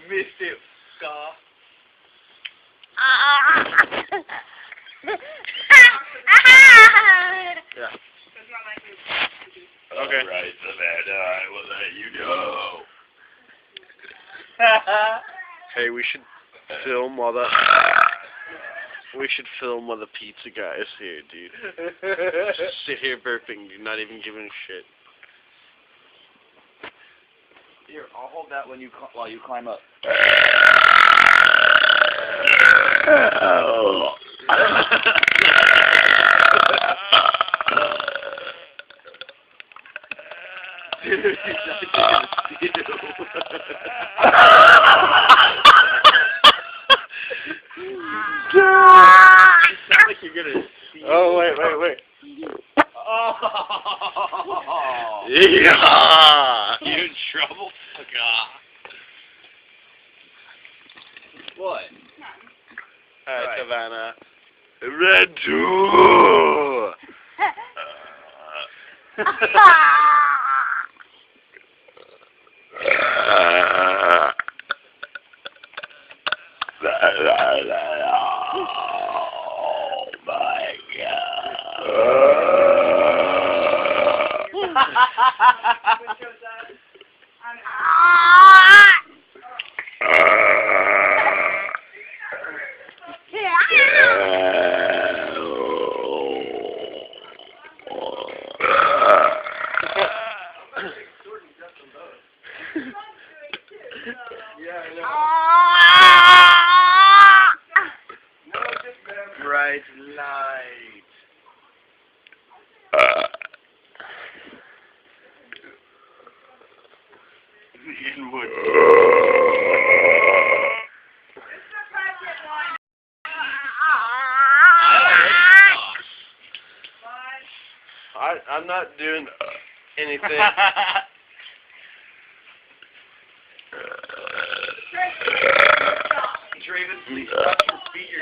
missed it, Scar. Yeah. Okay. Alright, Savannah, I will let you know. Hey, we should film while the pizza guy is here, dude. Just sit here burping, dude, not even giving a shit. Here, I'll hold that while you climb up. Dude, he's not gonna steal. It's not like you're gonna steal. Oh, wait. Oh. Yeah! You in trouble? Scar. What? Alright, Savannah. Red 2! Oh my Yeah, I know. Bright light. Inwood. I'm not doing anything. Draven, please stop your feet. You're